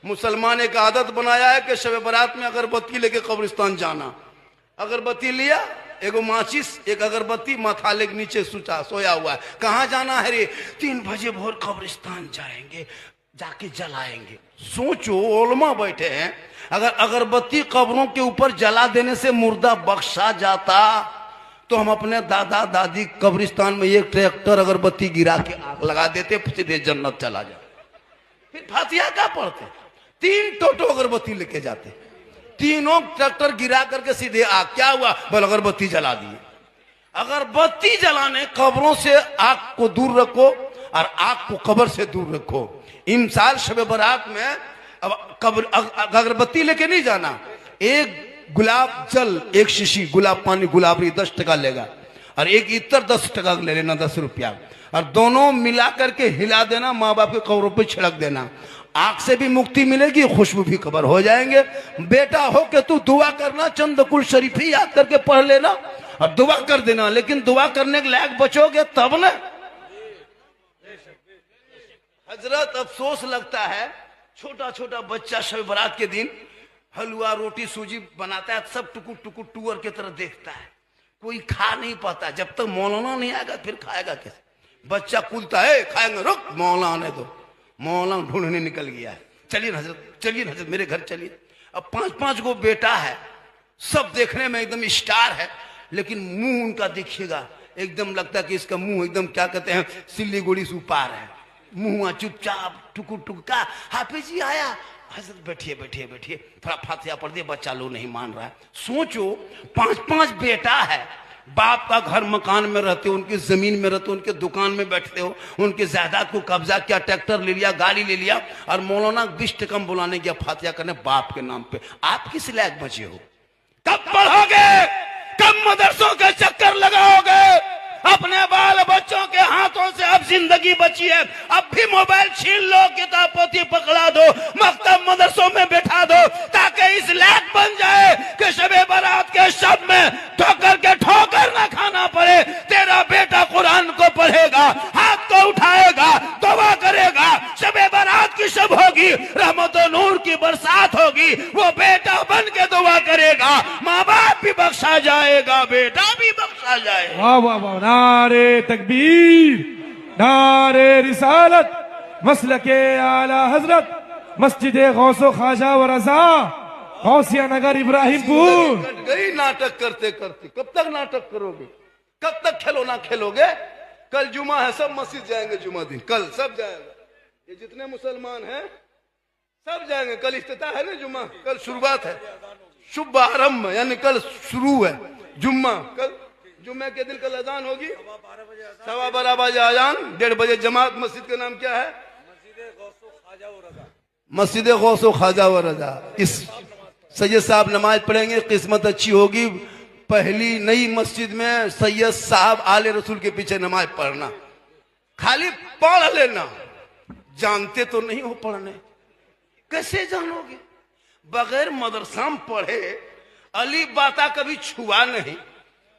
मुसलमान एक आदत बनाया है कि शब बारात में अगरबत्ती लेके कब्रिस्तान जाना। अगरबत्ती लिया, एगो माचिस, एक अगरबत्ती, माथा लेके नीचे सोया हुआ है। कहाँ जाना है रे? 3 बजे भोर कब्रिस्तान जाएंगे, जाके जलाएंगे। सोचो, ओलमा बैठे हैं, अगर अगरबत्ती कब्रों के ऊपर जला देने से मुर्दा बख्शा जाता तो हम अपने दादा दादी कब्रिस्तान में एक ट्रैक्टर अगरबत्ती गिरा के आग लगा देते, सीधे जन्नत चला जाता। फिर फातिहा क्या पढ़ते? 3 टोटो अगरबत्ती लेके जाते, तीनों ट्रैक्टर गिरा करके सीधे आग। क्या हुआ? बोल अगरबत्ती जला दिए। अगरबत्ती जलाने कब्रों से आग को दूर रखो और आग को कब्र से दूर रखो। इमसाल शब बारात में अब कब्र अगरबत्ती लेके नहीं जाना। एक गुलाब जल, एक शीशी गुलाब पानी गुलाबरी 10 टका लेगा और एक इत्र 10 टका ले लेना, 10 रुपया, और दोनों मिला करके हिला देना, माँ बाप के कब्रों पे छिड़क देना। आग से भी मुक्ति मिलेगी, खुशबू भी कबर हो जाएंगे। बेटा हो के तू दुआ करना, चंद कुल शरीफ ही याद करके पढ़ लेना और दुआ कर देना, लेकिन दुआ करने के लायक बचोगे तब ना। हजरत अफसोस लगता है, छोटा छोटा बच्चा शब बारात के दिन हलवा रोटी सूजी बनाता है, सब टुकुर टुकुर टूअर की तरह देखता है, कोई खा नहीं पाता। जब तक मौलाना नहीं आएगा फिर खाएगा कैसे? बच्चा कूदता है, खाएंगे, रुक मौलाना आने दो। मौलाना ढूंढने निकल गया है, चलिए ना हजरत, चलिए ना हजरत, मेरे घर चलिए। अब 5-5 गो बेटा है, सब देखने में एकदम स्टार है, लेकिन मुंह उनका देखिएगा एकदम लगता है कि इसका मुंह एकदम क्या कहते हैं, सिल्लीगुड़ी से ऊपर है। मुंह चुपचाप टुकुर टुकुर का, हाफिज जी आया, हजरत बैठिए बैठिए बैठिए, थोड़ा फातिहा पढ़ दिए, बच्चा लोग नहीं मान रहा है। सोचो 5-5 बेटा है, बाप का घर मकान में रहते हो, उनकी जमीन में रहते हो, उनके दुकान में बैठते हो, उनके जायदाद को कब्जा किया, ट्रैक्टर ले लिया, गाड़ी ले लिया, और मौलाना 20 टका बुलाने गया फातिहा करने बाप के नाम पे। आप किस लायक बचे हो? कब पढ़ोगे? कब मदरसों के चक्कर लगाओगे? अपने बाल बच्चों के हाथों से अब जिंदगी बची है, अब भी मोबाइल छीन लो, किताब पोथी पकड़ा दो, मकतब मदरसों में बैठा दो, ताकि इस लायक बन जाए कि शबे बारात के शब में ठोकर के ठोकर ना खाना पड़े। तेरा बेटा कुरान को पढ़ेगा, हाथ को उठाएगा, दुआ करेगा, शबे बारात की शब होगी, रहमत और नूर की बरसात होगी, वो बेटा बन के दुआ करेगा, माँ बाप भी बख्शा जाएगा, बेटा भी बख्शा जाएगा। वाह वाह वाह, नारे तकबीर, नारे रिसालत, मसलके आला हजरत, मस्जिद गौसो ख्वाजा व रजा, गौसिया नगर इब्राहिमपुर। कट गई नाटक करते करते। कब तक नाटक करोगे? कब तक खिलौना खेलोगे? कल जुमा है, सब मस्जिद जाएंगे, जुमा दिन कल सब जाएगा। ये जितने मुसलमान हैं सब जाएंगे। कल इफ्तिताह है ना जुमा, कल शुरुआत है, शुभ आरंभ, यानी कल शुरू है जुम्मा। कल जुम्मे के दिन कल अजान होगी, 12:15 बजे अजान, 1:30 बजे जमात। मस्जिद का नाम क्या है? मस्जिद गौसो ख्वाजा व रजा। इस सैयद साहब नमाज पढ़ेंगे, किस्मत अच्छी होगी। पहली नई मस्जिद में सैयद साहब आले रसूल के पीछे नमाज पढ़ना, खाली पढ़ लेना। जानते तो नहीं हो पढ़ने, कैसे जानोगे? बगैर मदरसा में पढ़े, अली बाता कभी छुआ नहीं,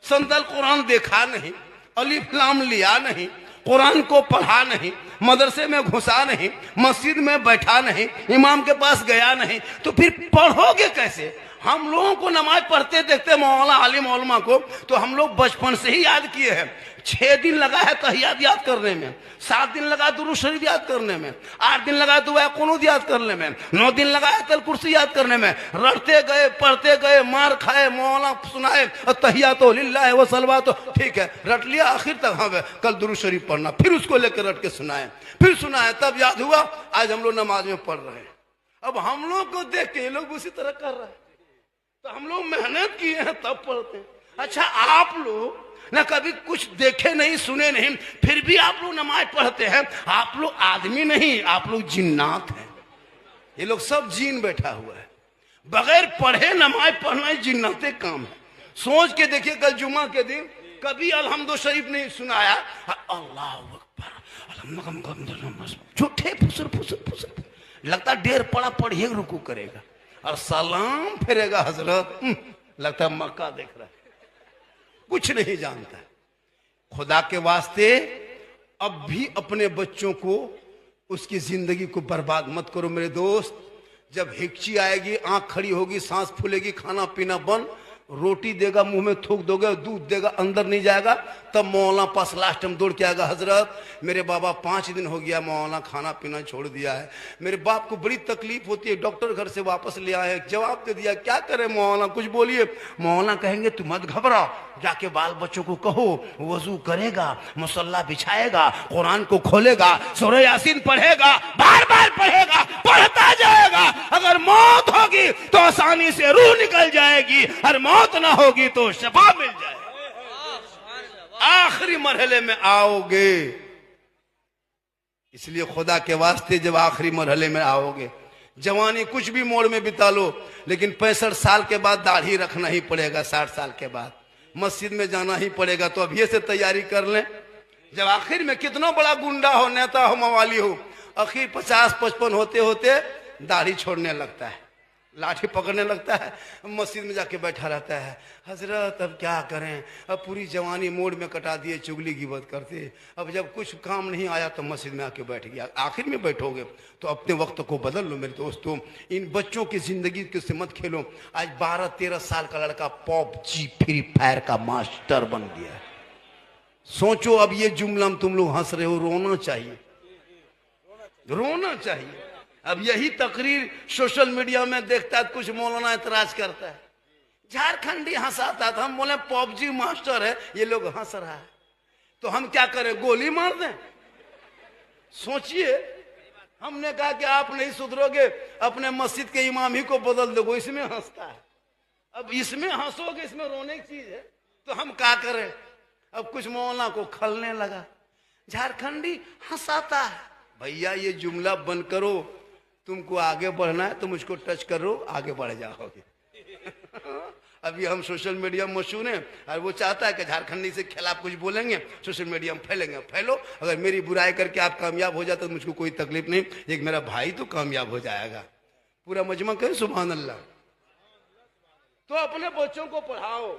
संदल कुरान देखा नहीं, अलिफ लाम लिया नहीं, कुरान को पढ़ा नहीं, मदरसे में घुसा नहीं, मस्जिद में बैठा नहीं, इमाम के पास गया नहीं, तो फिर पढ़ोगे कैसे? हम लोगों को नमाज पढ़ते देखते मौलाना आलिम उलमा को, तो हम लोग बचपन से ही याद किए हैं। 6 दिन लगा है तहियात याद करने में, 7 दिन लगा दुरूद शरीफ याद करने में, 8 दिन लगा दुआ कुनूत याद करने में, 9 दिन लगा आयतुल कुर्सी याद करने में। रटते गए, पढ़ते गए, मार खाए, मौला सुनाए, तहियातो लिल्लाह व सलवातो, ठीक है रट लिया आखिर तक। हाँ कल दुरूद शरीफ पढ़ना, फिर उसको लेकर रट के सुनाए, फिर सुनाए, तब याद हुआ। आज हम लोग नमाज में पढ़ रहे हैं। अब हम लोग को देख के ये लोग उसी तरह कर रहे हैं, तो हम लोग मेहनत किए हैं तब पढ़ते हैं। अच्छा, आप लोग ना कभी कुछ देखे नहीं सुने नहीं, फिर भी आप लोग नमाज पढ़ते हैं। आप लोग आदमी नहीं, आप लोग जिन्नात हैं। ये लोग सब जीन बैठा हुआ है, बगैर पढ़े नमाज पढ़ना जिन्नाते काम है। सोच के देखिए, कल जुमा के दिन कभी अलहम्दो शरीफ नहीं सुनाया, अल्लाह अकबर, झूठे फुसर फुसर फुसर, लगता ढेर पड़ा पढ़िए रुकू करेगा और सलाम फेरेगा हजरत, लगता है मक्का देख रहा है, कुछ नहीं जानता। खुदा के वास्ते अब भी अपने बच्चों को उसकी जिंदगी को बर्बाद मत करो मेरे दोस्त। जब हिक्ची आएगी, आंख खड़ी होगी, सांस फूलेगी, खाना पीना बंद, रोटी देगा मुंह में थूक दोगे, दूध देगा अंदर नहीं जाएगा, तब मौलाना पास लास्ट टाइम दौड़ के आएगा, हजरत मेरे बाबा 5 दिन हो गया मौलाना खाना पीना छोड़ दिया है, मेरे बाप को बड़ी तकलीफ होती है, डॉक्टर घर से वापस ले आए, जवाब दे दिया, क्या करे मौलाना कुछ बोलिए। मौलाना कहेंगे तू मत घबराओ, जाके बाल बच्चों को कहो वजू करेगा, मुसल्ला बिछाएगा, कुरान को खोलेगा, सूरह यासीन पढ़ेगा, बार बार पढ़ेगा, पढ़ता जाएगा। अगर मौत होगी तो आसानी से रूह निकल जाएगी, और मौत ना होगी तो शफा मिल जाएगी। आखिरी मरहले में आओगे, इसलिए खुदा के वास्ते जब आखिरी मरहले में आओगे, जवानी कुछ भी मोड़ में बिता लो, लेकिन 65 साल के बाद दाढ़ी रखना ही पड़ेगा, 60 साल के बाद मस्जिद में जाना ही पड़ेगा। तो अभी से तैयारी कर लें। जब आखिर में कितना बड़ा गुंडा हो, नेता हो, मवाली हो, आखिर 50-55 होते होते दाढ़ी छोड़ने लगता है, लाठी पकड़ने लगता है, मस्जिद में जाके बैठा रहता है, हजरत अब क्या करें, अब पूरी जवानी मोड़ में कटा दिए, चुगली गिबत करते, अब जब कुछ काम नहीं आया तो मस्जिद में आके बैठ गया। आखिर में बैठोगे तो अपने वक्त को बदल लो मेरे दोस्तों। इन बच्चों की जिंदगी से मत खेलो। आज 12-13 साल का लड़का PUBG फ्री फायर का मास्टर बन गया है। सोचो, अब ये जुमला तुम लोग हंस रहे हो, रोना चाहिए, रोना चाहिए। अब यही तकरीर सोशल मीडिया में देखता है, कुछ मौलाना एतराज करता है, झारखंडी हंसाता था, हम बोले PUBG मास्टर है, ये लोग हंस रहा है, तो हम क्या करें, गोली मार दें? सोचिए, हमने कहा कि आप नहीं सुधरोगे, अपने मस्जिद के इमाम ही को बदल दो, इसमें हंसता है। अब इसमें हंसोगे, इसमें रोने की चीज है, तो हम क्या करें? अब कुछ मौलाना को खलने लगा, झारखंडी हंसाता है। भैया ये जुमला बंद करो, तुमको आगे बढ़ना है तो मुझको टच करो, आगे बढ़ जाओगे। अभी हम सोशल मीडिया में मशहूर हैं, और वो चाहता है कि झारखंडी से खिलाफ कुछ बोलेंगे, सोशल मीडिया में फैलेंगे, फैलो। अगर मेरी बुराई करके आप कामयाब हो जाते तो मुझको कोई तकलीफ नहीं, एक मेरा भाई तो कामयाब हो जाएगा। पूरा मजमा कहे सुभान अल्लाह। तो अपने बच्चों को पढ़ाओ।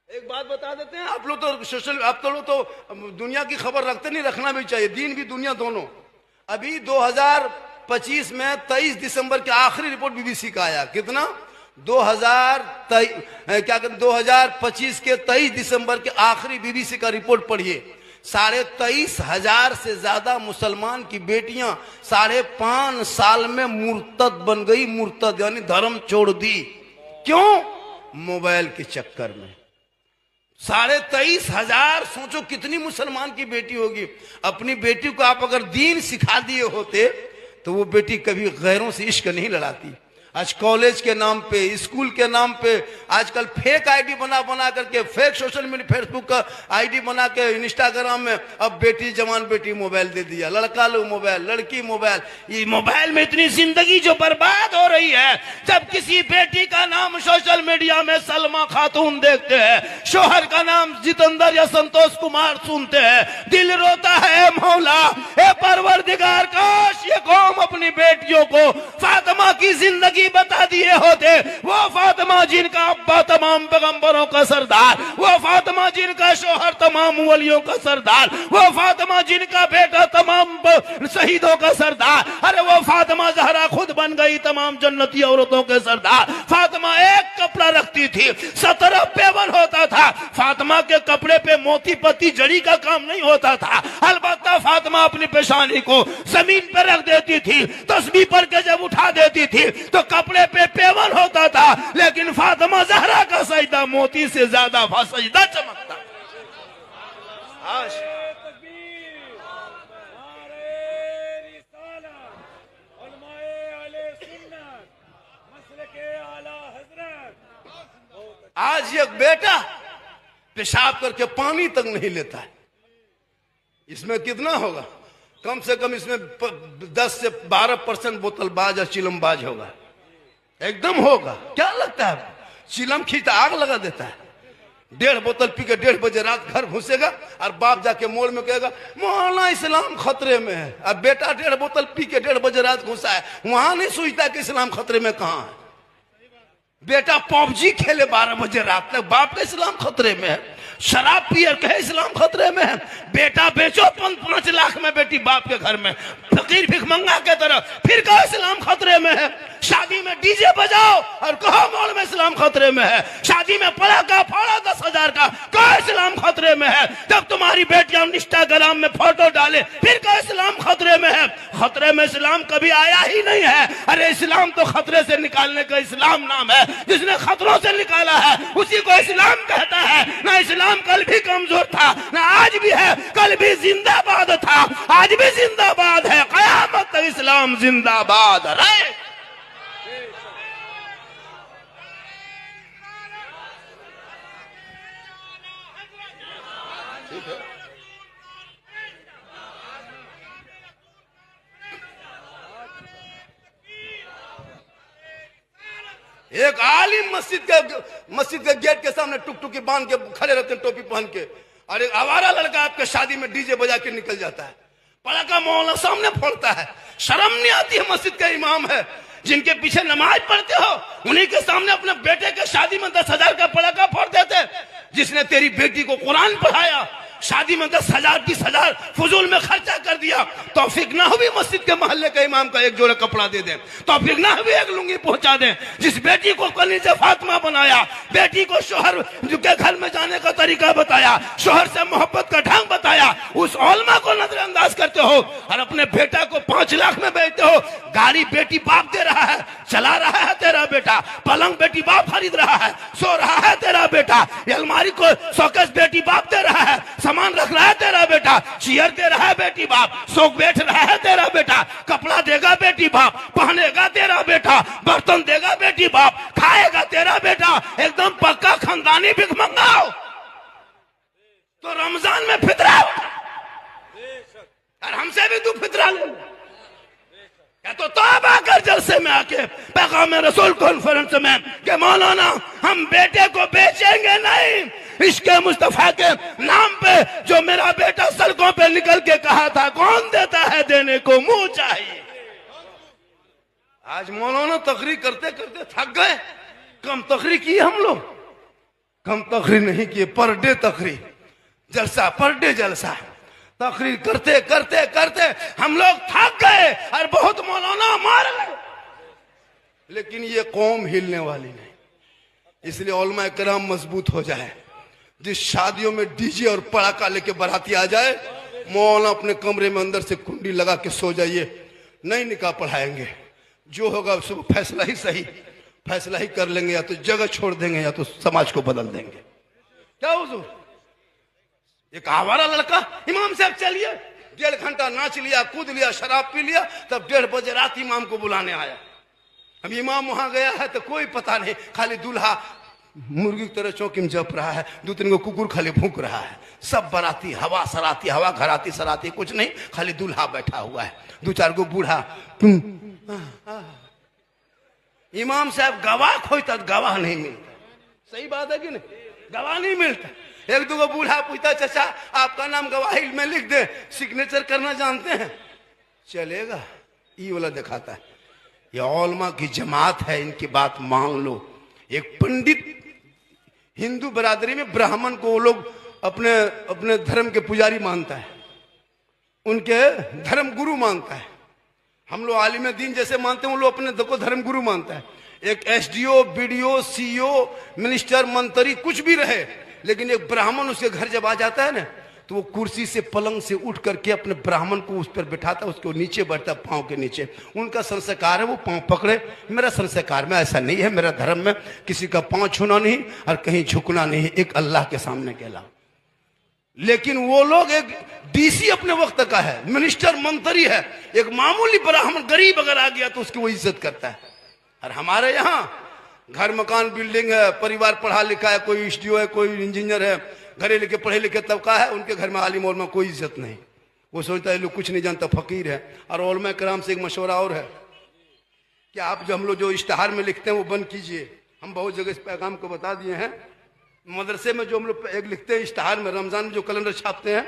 एक बात बता देते हैं, आप लोग तो सोशल, आप तो लोग तो दुनिया की खबर रखते नहीं, रखना भी चाहिए, दीन भी दुनिया दोनों। अभी 2025 में 23 दिसंबर के आखिरी रिपोर्ट बीबीसी का आया, कितना 2025 के 23 दिसंबर के आखिरी बीबीसी का रिपोर्ट पढ़िए। 23,500 से ज्यादा मुसलमान की बेटियां 5.5 साल में मुर्तद बन गई, मुर्तद यानी धर्म छोड़ दी। क्यों? मोबाइल के चक्कर में। 23,500, सोचो कितनी मुसलमान की बेटी होगी। अपनी बेटी को आप अगर दीन सिखा दिए होते तो वो बेटी कभी गैरों से इश्क नहीं लड़ाती। आज कॉलेज के नाम पे, स्कूल के नाम पे आजकल फेक आईडी बना करके, फेक सोशल मीडिया फेसबुक का आईडी बना के इंस्टाग्राम में अब बेटी, जवान बेटी मोबाइल दे दिया, लड़का लो मोबाइल, लड़की मोबाइल। ये मोबाइल में इतनी जिंदगी जो बर्बाद हो रही है। जब किसी बेटी का नाम सोशल मीडिया में सलमा खातून देखते हैं, शोहर का नाम जितेंद्र या संतोष कुमार सुनते हैं, दिल रोता है, मौला ए परवरदिगार, काश ये कौम अपनी बेटियों को फातिमा की जिंदगी बता दिए होते। वो फातिमा जिनका अब्बा तमाम पैगंबरों का सरदार, वो फातिमा जिनका शोहर तमाम वलियों का सरदार, वो फातिमा जिनका बेटा तमाम शहीदों का सरदार, अरे वो फातिमा जहरा खुद बन गई तमाम जन्नती औरतों के सरदार। फातिमा एक कपड़ा रखती थी, 17 पेवन होता था। फातिमा के कपड़े पे मोती पत्ती जड़ी का काम नहीं होता था। अलबत्ता फातिमा अपनी पेशानी को जमीन पर रख देती थी, तस्बीह पढ़ के जब उठा देती थी तो कपड़े पे पेवन होता था। लेकिन फातिमा ज़हरा का सजदा मोती से ज्यादा सजदा चमकता। आज एक बेटा पेशाब करके पानी तक नहीं लेता है। इसमें कितना होगा? कम से कम इसमें 10 से 12% बोतलबाज और चिलमबाज होगा, एकदम होगा। क्या लगता है? चिलम खींचता आग लगा देता है। 1.5 बोतल पी के 1:30 बजे रात घर घुसेगा और बाप जाके मोड़ में कहेगा मौलाना इस्लाम खतरे में है। अब बेटा 1.5 बोतल पी के 1:30 बजे रात घुसा है, वहां नहीं सोचता कि इस्लाम खतरे में कहां है। बेटा PUBG खेले 12 बजे रात तक, बाप का इस्लाम खतरे में है। शराब पियर कहे इस्लाम खतरे में है। बेटा बेचो 5 लाख में बेटी बाप के घर में, फकीर भिखमंगा के तरह, फिर कहो इस्लाम खतरे में है। शादी में डीजे बजाओ और कहो मॉल में इस्लाम खतरे में है। शादी में पड़ाका फोड़ो 10,000 का, कहो इस्लाम खतरे में है। जब तुम्हारी बेटियां इंस्टाग्राम में फोटो डाले फिर कहो इस्लाम खतरे में है। खतरे में इस्लाम कभी आया ही नहीं है। अरे इस्लाम तो खतरे से निकालने का इस्लाम नाम है। जिसने खतरों से निकाला है उसी को इस्लाम कहता है। ना इस्लाम कल भी कमजोर था, ना आज भी है, कल भी जिंदाबाद था, आज भी जिंदाबाद है, कयामत तक इस्लाम जिंदाबाद रहे। एक आलिम मस्जिद के गेट के सामने टुकटुकी बांध के खड़े रहते हैं, टोपी पहन के, और एक आवारा लड़का आपके शादी में डीजे बजा के निकल जाता है, पड़ाका मोहल्ला सामने फोड़ता है। शर्म नहीं आती है? मस्जिद का इमाम है, जिनके पीछे नमाज पढ़ते हो, उन्हीं के सामने अपने बेटे के शादी में 10,000 का पड़ाका फोड़ देते। जिसने तेरी बेटी को कुरान पढ़ाया, शादी में 10,000 20,000 फजूल में खर्चा कर दिया, तौफीक ना हुई मस्जिद के मोहल्ले के इमाम का एक जोड़ा कपड़ा दे दें, तौफीक ना हुई एक लुंगी पहुंचा दें। जिस बेटी को कनीज़े फातिमा बनाया, बेटी को शोहर के घर में जाने का तरीका बताया, शोहर से मोहब्बत का ढंग बताया, उस औलमा को नजरअंदाज करते हो और अपने बेटा को 5 लाख में बेचते हो। गाड़ी बेटी बाप दे रहा है, चला रहा है तेरा बेटा, पलंग बेटी बाप खरीद रहा है, सो रहा है तेरा बेटा, अलमारी को शोकेस बेटी बाप दे रहा है, सामान रख रहा है तेरा बेटा, चेयर दे रहा है बेटी बाप, सोक बैठ रहा है तेरा बेटा, कपड़ा देगा बेटी बाप, पहनेगा तेरा बेटा, बर्तन देगा बेटी बाप, खाएगा तेरा बेटा, एकदम पक्का खानदानी भिखमंगा हो। तो रमजान में फितरा और हमसे भी तू फितरा ले, या तो तौबा कर जलसे में आके पैगाम रसूल कॉन्फ्रेंस में कि मौलाना हम बेटे को बेचेंगे नहीं, इश्क़े मुस्तफा के नाम पे जो मेरा बेटा सड़कों पे निकल के कहा था, कौन देता है देने को मुंह चाहिए। आज मौलाना तकरीर करते करते थक गए। कम तकरीर की हम लोग, कम तकरीर नहीं किए, पर डे तकरीर, जलसा पर डे जलसा, तकरीर करते करते करते हम लोग थक गए और बहुत मौलाना मार गए। लेकिन ये कौम हिलने वाली नहीं, इसलिए उलमा किराम मजबूत हो जाए। जिस शादियों में डीजे और पड़ाका लेके बाराती आ जाए, मौलाना अपने कमरे में अंदर से कुंडी लगा के सो जाइए, नहीं निकाह पढ़ाएंगे, जो होगा उसको फैसला ही सही, फैसला ही कर लेंगे, या तो जगह छोड़ देंगे या तो समाज को बदल देंगे। क्या हुजूर, एक आवारा लड़का इमाम साहब चलिए, 1.5 घंटा नाच लिया, कूद लिया, शराब पी लिया, तब 1:30 बजे रात इमाम को बुलाने आया। अब इमाम वहां गया है तो कोई पता नहीं, खाली दूल्हा मुर्गी की तरह चौकी में जप रहा है, 2-3 को कुकुर खाली भूक रहा है, सब बराती हवा सराती, हवा घराती सराती, कुछ नहीं, खाली दूल्हा बैठा हुआ है, 2-4 को बूढ़ा। इमाम साहब गवाह खोजता, गवाह नहीं मिलता। सही बात है कि नहीं? गवाह नहीं मिलता। 1-2 बूढ़ा पूछता, चाचा आपका नाम गवाही में लिख दे, सिग्नेचर करना जानते हैं? चलेगा, ये वाला दिखाता है। ये उलमा की जमात है, इनकी बात मान लो। एक पंडित हिंदू बरादरी में ब्राह्मण को वो लोग अपने अपने धर्म के पुजारी मानता है, उनके धर्म गुरु मानता है। हम लोग आलिम दीन जैसे मानते हैं, वो लोग अपने को धर्म गुरु मानता है। एक एसडीओ, बीडीओ, सीईओ, मिनिस्टर, मंत्री कुछ भी रहे, लेकिन एक ब्राह्मण उसके घर जब आ जाता है ना, तो वो कुर्सी से पलंग से उठ करके अपने ब्राह्मण को उस पर बिठाता, उसको नीचे बैठता, पांव के नीचे। उनका संस्कार है वो पांव पकड़े। मेरा संस्कार में ऐसा नहीं है, मेरा धर्म में किसी का पांव छूना नहीं और कहीं झुकना नहीं, एक अल्लाह के सामने के अलावा। लेकिन वो लोग, एक डीसी अपने वक्त का है, मिनिस्टर मंत्री है, एक मामूली ब्राह्मण गरीब अगर आ गया तो उसकी वो इज्जत करता है। और हमारे यहाँ घर मकान बिल्डिंग है, परिवार पढ़ा लिखा है, कोई एसडीओ है, कोई इंजीनियर है, घरे लिखे पढ़े लिखे तबका है, उनके घर में आलिम उलमा कोई इज्जत नहीं। वो सोचता है लोग कुछ नहीं जानता, फकीर है। और उलमा कराम से एक मशवरा और है कि आप जो हम लोग जो इश्तहार में लिखते हैं वो बंद कीजिए। हम बहुत जगह इस पैगाम को बता दिए हैं। मदरसे में जो हम लोग एक लिखते हैं इश्तहार में, रमजान में जो कैलेंडर छापते हैं,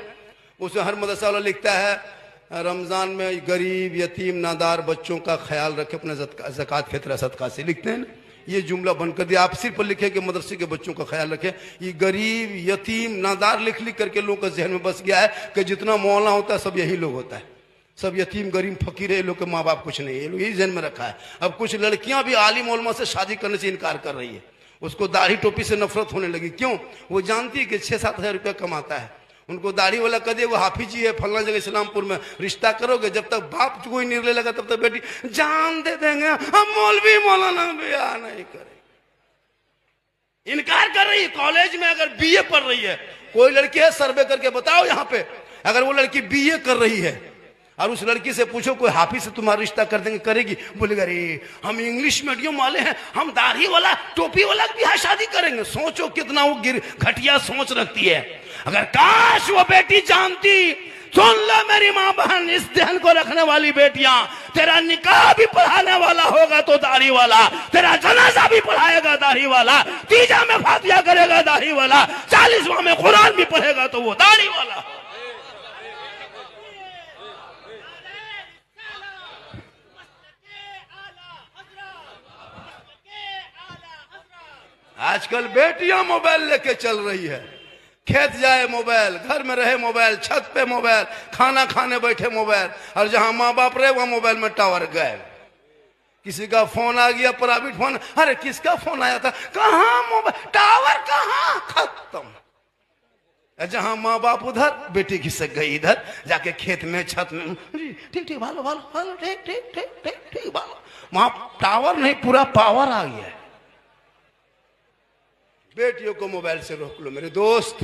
उसमें हर मदरसा वाला लिखता है रमजान में गरीब, यतीम, नादार बच्चों का ख्याल रखे, अपने ज़कात फितरा सदका से लिखते हैं। ये जुमला बंद कर दिया। आप सिर्फ लिखे कि मदरसे के बच्चों का ख्याल रखें। ये गरीब, यतीम, नादार लिख लिख करके लोगों का जहन में बस गया है कि जितना मौलाना होता है सब यही लोग होता है, सब यतीम गरीब फकीर है, लोग के माँ बाप कुछ नहीं है, लोग यही जहन में रखा है। अब कुछ लड़कियां भी आलिम उलमा से शादी करने से इनकार कर रही है, उसको दाढ़ी टोपी से नफरत होने लगी। क्यों? वो जानती है कि 6-7 हज़ार रुपया कमाता है। उनको दाढ़ी वाला कह दे वो हाफिज जी है फलना जगह इस्लामपुर में, रिश्ता करोगे, जब तक बाप कोई निर्णय लगा तब तक बेटी जान दे देंगे, हम मौलवी मौलाना ब्याह नहीं करेंगे। इनकार कर रही है। कॉलेज में अगर बीए पढ़ रही है, कोई लड़की है सर्वे करके बताओ यहाँ पे, अगर वो लड़की बीए कर रही है और उस लड़की से पूछो कोई हाफिज से तुम्हारा रिश्ता कर देंगे, करेगी? बोलेगा अरे हम इंग्लिश मीडियम वाले हैं, हम दाढ़ी वाला टोपी वाला भी शादी करेंगे। सोचो कितना वो घटिया सोच रखती है। अगर काश वो बेटी जानती, सुन लो मेरी माँ बहन, इस ध्यान को रखने वाली बेटियां, तेरा निकाह भी पढ़ाने वाला होगा तो दाढ़ी वाला, तेरा जनाजा भी पढ़ाएगा दाढ़ी वाला, तीजा में फातिहा करेगा दाढ़ी वाला, 40वां में कुरान भी पढ़ेगा तो वो दाढ़ी वाला। आजकल बेटियां मोबाइल लेके चल रही है, खेत जाए मोबाइल, घर में रहे मोबाइल, छत पे मोबाइल, खाना खाने बैठे मोबाइल, और जहां माँ बाप रहे वहां मोबाइल में टावर गायब। किसी का फोन आ गया, प्राइवेट फोन, अरे किसका फोन आया था, कहां मोबाइल, टावर कहां, खत्म। जहां माँ बाप उधर, बेटी खिसक गई इधर, जाके खेत में छत में, ठीक ठीक भालो भालो भालो, ठीक ठीक ठीक ठीक ठीक भालो, वहां टावर नहीं पूरा पावर आ गया है। बेटियों को मोबाइल से रोक लो मेरे दोस्त,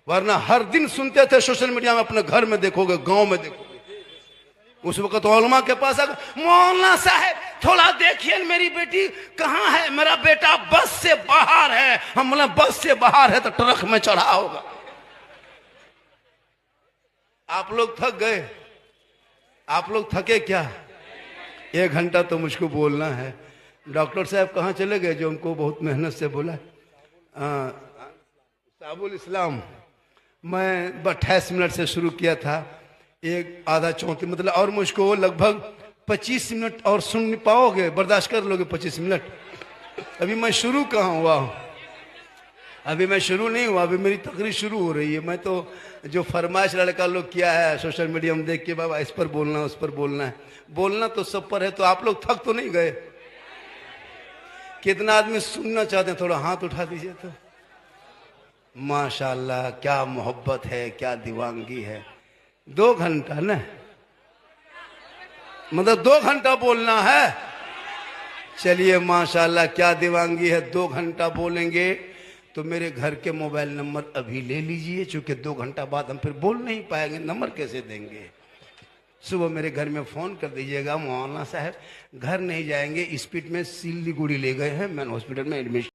वरना हर दिन सुनते थे सोशल मीडिया में, अपने घर में देखोगे, गांव में देखोगे, उस वक्त उलमा के पास अगर मौलाना साहब थोड़ा देखिए मेरी बेटी कहाँ है, मेरा बेटा बस से बाहर है, हम बोले बस से बाहर है तो ट्रक में चढ़ा होगा। आप लोग थक गए? आप लोग थके क्या? 1 घंटा तो मुझको बोलना है। डॉक्टर साहब कहाँ चले गए जो हमको बहुत मेहनत से बोला? साबुल इस्लाम, मैं 28 मिनट से शुरू किया था, 1 आधा 34 मतलब, और मुझको लगभग 25 मिनट और सुन नहीं पाओगे, बर्दाश्त कर लोगे 25 मिनट? अभी मैं शुरू कहाँ हुआ हूँ, अभी मैं शुरू नहीं हुआ, अभी मेरी तकरीर शुरू हो रही है। मैं तो जो फरमाइश लड़का लोग किया है सोशल मीडिया में देख के, बाबा इस पर बोलना उस पर बोलना है, बोलना तो सब पर है। तो आप लोग थक तो नहीं गए? कितना आदमी सुनना चाहते हैं, थोड़ा हाथ उठा दीजिए तो। माशाल्लाह, क्या मोहब्बत है, क्या दीवानगी है। 2 घंटा ना, मतलब 2 घंटा बोलना है। चलिए माशाल्लाह, क्या दीवानगी है। 2 घंटा बोलेंगे तो मेरे घर के मोबाइल नंबर अभी ले लीजिए, चूंकि 2 घंटा बाद हम फिर बोल नहीं पाएंगे, नंबर कैसे देंगे। सुबह मेरे घर में फ़ोन कर दीजिएगा, मौलाना साहब घर नहीं जाएंगे, स्पीड में सिलीगुड़ी ले गए हैं, मैन हॉस्पिटल में एडमिशन